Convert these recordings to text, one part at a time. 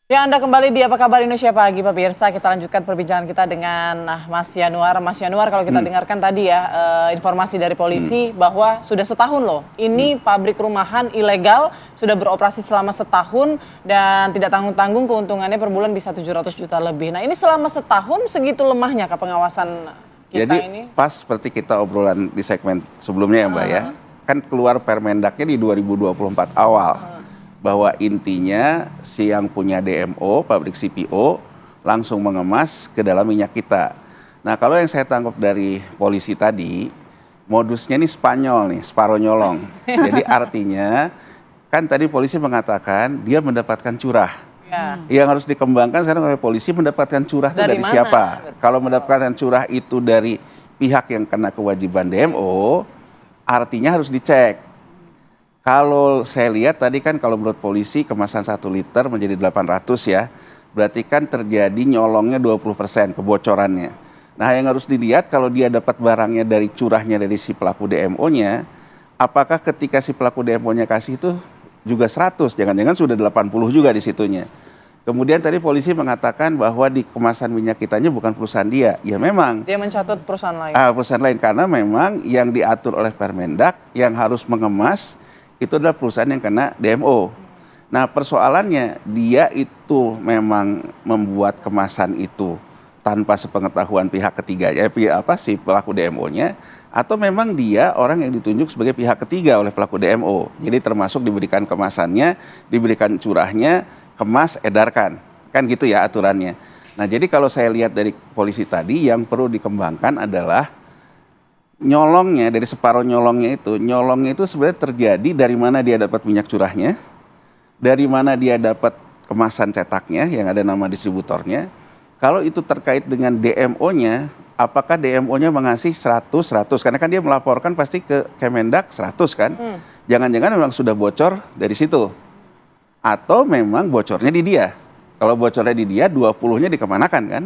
Ya, Anda kembali di Apa Kabar Indonesia Pagi, pemirsa. Kita lanjutkan perbincangan kita dengan Mas Yanuar. Mas Yanuar, kalau kita dengarkan tadi ya, informasi dari polisi bahwa sudah setahun loh. Ini pabrik rumahan ilegal sudah beroperasi selama setahun dan tidak tanggung-tanggung keuntungannya per bulan bisa 700 juta lebih. Nah, ini selama setahun segitu lemahnya ke pengawasan kita Jadi, ini? pas seperti kita obrolan di segmen sebelumnya ya Mbak ya, kan keluar Permendaknya di 2024 awal. Bahwa intinya si yang punya DMO, pabrik CPO, langsung mengemas ke dalam minyak kita. Nah, kalau yang saya tangkap dari polisi tadi, modusnya ini Spanyol nih, separuh nyolong. Jadi artinya, kan tadi polisi mengatakan dia mendapatkan curah. Ya. Yang harus dikembangkan sekarang oleh polisi mendapatkan curah itu dari mana? siapa? Betul. Kalau mendapatkan curah itu dari pihak yang kena kewajiban DMO, artinya harus dicek. Kalau saya lihat tadi kan kalau menurut polisi kemasan 1 liter menjadi 800 ya. Berarti kan terjadi nyolongnya 20% kebocorannya. Nah, yang harus dilihat kalau dia dapat barangnya dari curahnya dari si pelaku DMO-nya, apakah ketika si pelaku DMO-nya kasih itu juga 100, jangan-jangan sudah 80 juga di situnya. Kemudian tadi polisi mengatakan bahwa di kemasan minyak kitanya bukan perusahaan dia. Ya memang. Dia mencatut perusahaan lain. Perusahaan lain karena memang yang diatur oleh Permendak yang harus mengemas itu adalah perusahaan yang kena DMO. Nah, persoalannya dia itu memang membuat kemasan itu tanpa sepengetahuan pihak ketiga, si pelaku DMO-nya, atau memang dia orang yang ditunjuk sebagai pihak ketiga oleh pelaku DMO. Jadi termasuk diberikan kemasannya, diberikan curahnya, kemas, edarkan. Kan gitu ya aturannya. Nah, jadi kalau saya lihat dari polisi tadi, yang perlu dikembangkan adalah nyolongnya, dari separuh nyolongnya itu sebenarnya terjadi dari mana dia dapat minyak curahnya, dari mana dia dapat kemasan cetaknya yang ada nama distributornya. Kalau itu terkait dengan DMO-nya, apakah DMO-nya mengasih 100, karena kan dia melaporkan pasti ke Kemendak 100 kan. Jangan-jangan memang sudah bocor dari situ. Atau memang bocornya di dia. Kalau bocornya di dia, 20-nya dikemanakan kan.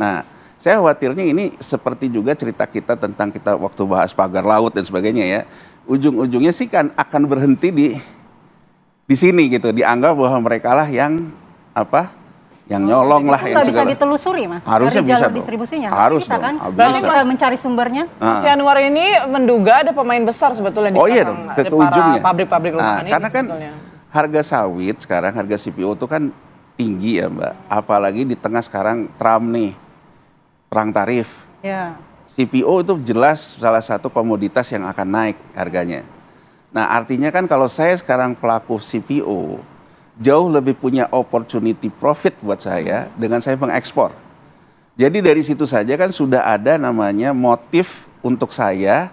Nah, saya khawatirnya ini seperti juga cerita kita tentang kita waktu bahas pagar laut dan sebagainya ya. Ujung-ujungnya sih kan akan berhenti di sini gitu. Dianggap bahwa mereka lah yang nyolong lah. Itu nggak bisa ditelusuri Mas? Harusnya dari bisa jalur dong. distribusinya. Harus bisa dong. kan? Bisa. Berarti kita mencari sumbernya. Mas Yanuar ini menduga ada pemain besar sebetulnya di iya belakang dong, ke ujungnya. pabrik-pabrik rumahan ini karena kan sebetulnya. harga sawit sekarang, harga CPO itu kan tinggi ya Mbak. Apalagi di tengah sekarang Trump nih, perang tarif. Ya. CPO itu jelas salah satu komoditas yang akan naik harganya. Nah, artinya kan kalau saya sekarang pelaku CPO, jauh lebih punya opportunity profit buat saya dengan saya mengekspor. Jadi dari situ saja kan sudah ada namanya motif untuk saya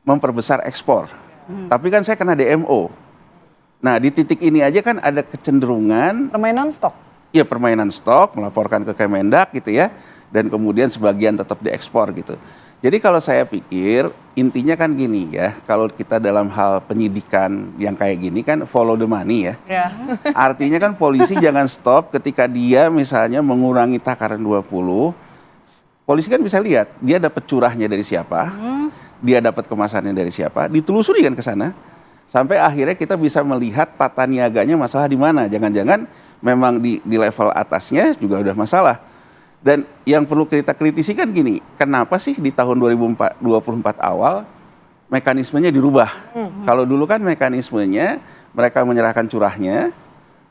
memperbesar ekspor. Tapi kan saya kena DMO. Nah, di titik ini aja kan ada kecenderungan Permainan stok. ya permainan stok, melaporkan ke Kemendak gitu ya, dan kemudian sebagian tetap diekspor gitu. Jadi kalau saya pikir intinya kan gini ya, kalau kita dalam hal penyidikan yang kayak gini kan follow the money ya. Ya. Artinya kan polisi jangan stop ketika dia misalnya mengurangi takaran 20, polisi kan bisa lihat dia dapat curahnya dari siapa, dia dapat kemasannya dari siapa, ditelusuri kan ke sana. Sampai akhirnya kita bisa melihat tata niaganya masalah di mana. Jangan-jangan memang di level atasnya juga udah masalah. Dan yang perlu kita kritisi kan gini, kenapa sih di tahun 2024 awal mekanismenya dirubah? Kalau dulu kan mekanismenya mereka menyerahkan curahnya,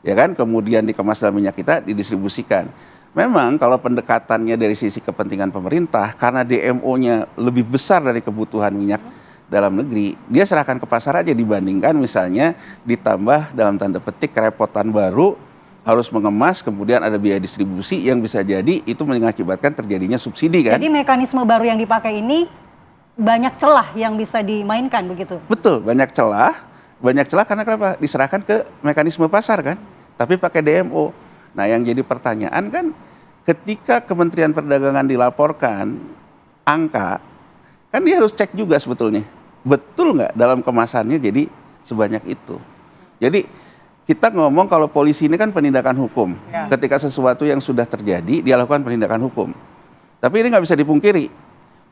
ya kan, kemudian dikemas dalam minyak kita, didistribusikan. Memang kalau pendekatannya dari sisi kepentingan pemerintah, karena DMO-nya lebih besar dari kebutuhan minyak dalam negeri, dia serahkan ke pasar aja dibandingkan misalnya ditambah dalam tanda petik kerepotan baru, harus mengemas, kemudian ada biaya distribusi yang bisa jadi itu mengakibatkan terjadinya subsidi kan. Jadi mekanisme baru yang dipakai ini banyak celah yang bisa dimainkan begitu? Betul, banyak celah karena kenapa? Diserahkan ke mekanisme pasar kan, tapi pakai DMO. Nah, yang jadi pertanyaan kan ketika Kementerian Perdagangan dilaporkan angka, kan dia harus cek juga sebetulnya, betul nggak dalam kemasannya jadi sebanyak itu. Jadi kita ngomong kalau polisi ini kan penindakan hukum. Ya. Ketika sesuatu yang sudah terjadi, dia lakukan penindakan hukum. Tapi ini nggak bisa dipungkiri,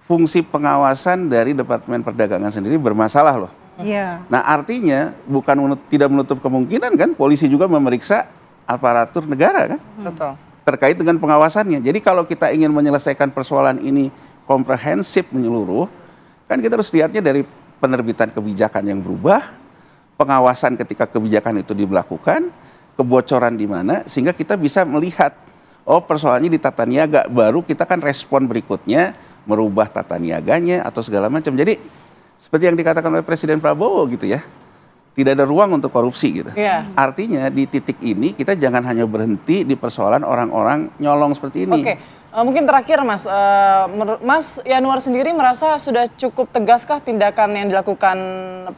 fungsi pengawasan dari Departemen Perdagangan sendiri bermasalah loh. Iya. Nah, artinya bukan tidak menutup kemungkinan kan polisi juga memeriksa aparatur negara kan Betul. terkait dengan pengawasannya. Jadi kalau kita ingin menyelesaikan persoalan ini komprehensif menyeluruh, kan kita harus lihatnya dari penerbitan kebijakan yang berubah, pengawasan ketika kebijakan itu diberlakukan, kebocoran di mana, sehingga kita bisa melihat, oh persoalannya di tata niaga, baru kita kan respon berikutnya merubah tata niaganya atau segala macam. Jadi seperti yang dikatakan oleh Presiden Prabowo gitu ya, tidak ada ruang untuk korupsi gitu. Iya. Artinya di titik ini kita jangan hanya berhenti di persoalan orang-orang nyolong seperti ini. Oke, mungkin terakhir Mas, Mas Yanuar sendiri merasa sudah cukup tegaskah tindakan yang dilakukan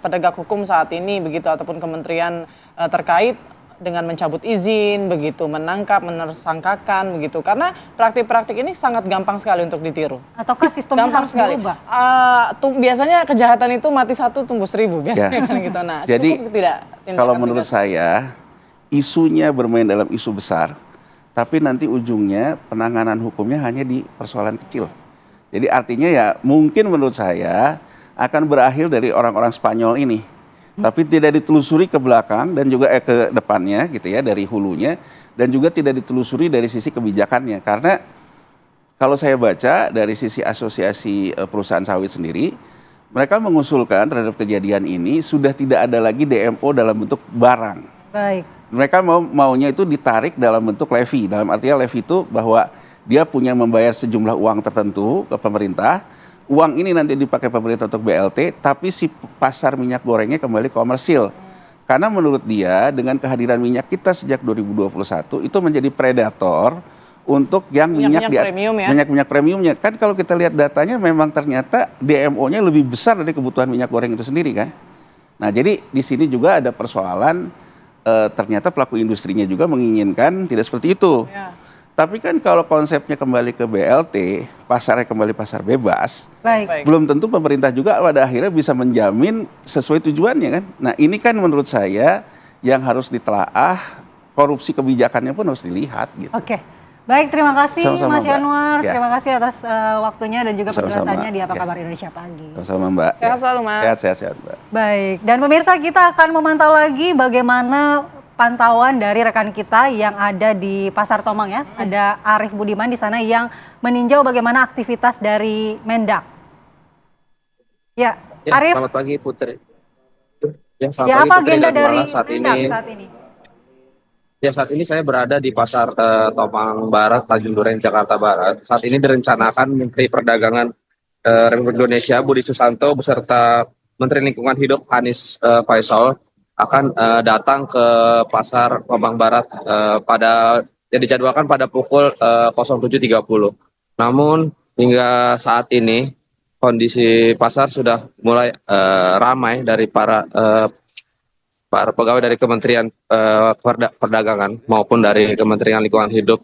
penegak hukum saat ini begitu ataupun kementerian terkait dengan mencabut izin begitu, menangkap, menersangkakan begitu, karena praktik-praktik ini sangat gampang sekali untuk ditiru. Ataukah sistemnya Gampang harus sekali. diubah? Biasanya kejahatan itu mati satu tumbuh seribu biasanya kan gitu. Nah, Jadi cukup tidak tindakan kalau menurut tegas? saya isunya bermain dalam isu besar, tapi nanti ujungnya penanganan hukumnya hanya di persoalan kecil. Jadi artinya ya mungkin menurut saya akan berakhir dari orang-orang Spanyol ini. Tapi tidak ditelusuri ke belakang dan juga ke depannya gitu ya, dari hulunya, dan juga tidak ditelusuri dari sisi kebijakannya. Karena kalau saya baca dari sisi asosiasi perusahaan sawit sendiri, mereka mengusulkan terhadap kejadian ini sudah tidak ada lagi DMO dalam bentuk barang. Baik. Mereka maunya itu ditarik dalam bentuk levy. Dalam artinya levy itu bahwa dia punya membayar sejumlah uang tertentu ke pemerintah. Uang ini nanti dipakai pemerintah untuk BLT, tapi si pasar minyak gorengnya kembali komersil. Karena menurut dia dengan kehadiran minyak kita sejak 2021 itu menjadi predator untuk yang Minyak premium ya? minyak premiumnya. Kan kalau kita lihat datanya memang ternyata DMO-nya lebih besar dari kebutuhan minyak goreng itu sendiri kan. Nah jadi di sini juga ada persoalan ternyata pelaku industrinya juga menginginkan tidak seperti itu. Ya. Tapi kan kalau konsepnya kembali ke BLT, pasarnya kembali pasar bebas, Baik. belum tentu pemerintah juga pada akhirnya bisa menjamin sesuai tujuannya kan. Nah ini kan menurut saya yang harus ditelaah, korupsi kebijakannya pun harus dilihat gitu. Oke. Baik, terima kasih Sama-sama, Mas Mbak. Yanuar. Ya. Terima kasih atas waktunya dan juga Sama-sama. penjelasannya di Apa Ya. Kabar Indonesia Pagi. Sama-sama Mbak. Sehat selalu, Mas. Sehat Mbak. Baik, dan pemirsa kita akan memantau lagi bagaimana pantauan dari rekan kita yang ada di Pasar Tomang ya. Ada Arif Budiman di sana yang meninjau bagaimana aktivitas dari Mendak. Ya, Ya, Arif, selamat pagi Putri. Ya, selamat ya pagi apa Putri agenda dan dari Mala. Saat Mendak ini, saat ini? ya saat ini saya berada di Pasar Tomang Barat, Tanjung Duren, Jakarta Barat. Saat ini direncanakan Menteri Perdagangan Republik Indonesia Budi Susanto beserta Menteri Lingkungan Hidup Anies Faisal akan datang ke Pasar Tomang Barat yang dijadwalkan pada pukul 07.30. Namun hingga saat ini kondisi pasar sudah mulai ramai dari para pegawai dari Kementerian Perdagangan maupun dari Kementerian Lingkungan Hidup,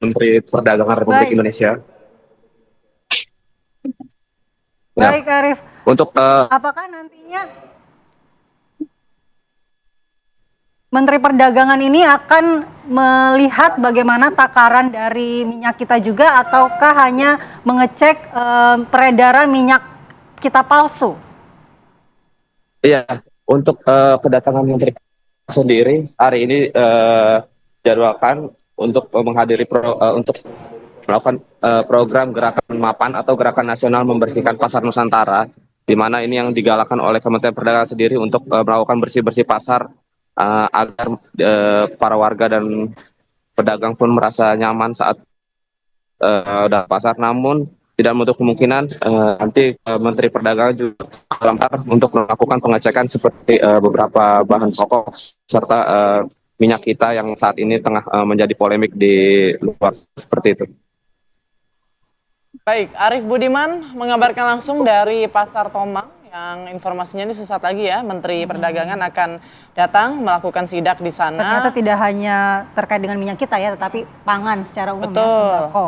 Menteri Perdagangan Republik Baik. Indonesia. Ya, Baik, Arif. untuk Apakah nantinya Menteri Perdagangan ini akan melihat bagaimana takaran dari minyak kita juga ataukah hanya mengecek peredaran minyak kita palsu? Iya, untuk kedatangan Menteri sendiri hari ini jadwalkan untuk menghadiri untuk melakukan program gerakan mapan atau gerakan nasional membersihkan pasar Nusantara, di mana ini yang digalakkan oleh Kementerian Perdagangan sendiri untuk melakukan bersih-bersih pasar agar para warga dan pedagang pun merasa nyaman saat dalam pasar. Namun tidak menutup kemungkinan nanti Menteri Perdagangan juga dalam untuk melakukan pengecekan seperti beberapa bahan pokok serta minyak kita yang saat ini tengah menjadi polemik di luar seperti itu. Baik, Arif Budiman mengabarkan langsung dari Pasar Tomang yang informasinya ini sesaat lagi ya, Menteri Perdagangan akan datang melakukan sidak di sana. Ternyata tidak hanya terkait dengan minyak kita ya, tetapi pangan secara umum ya, Betul. sembako.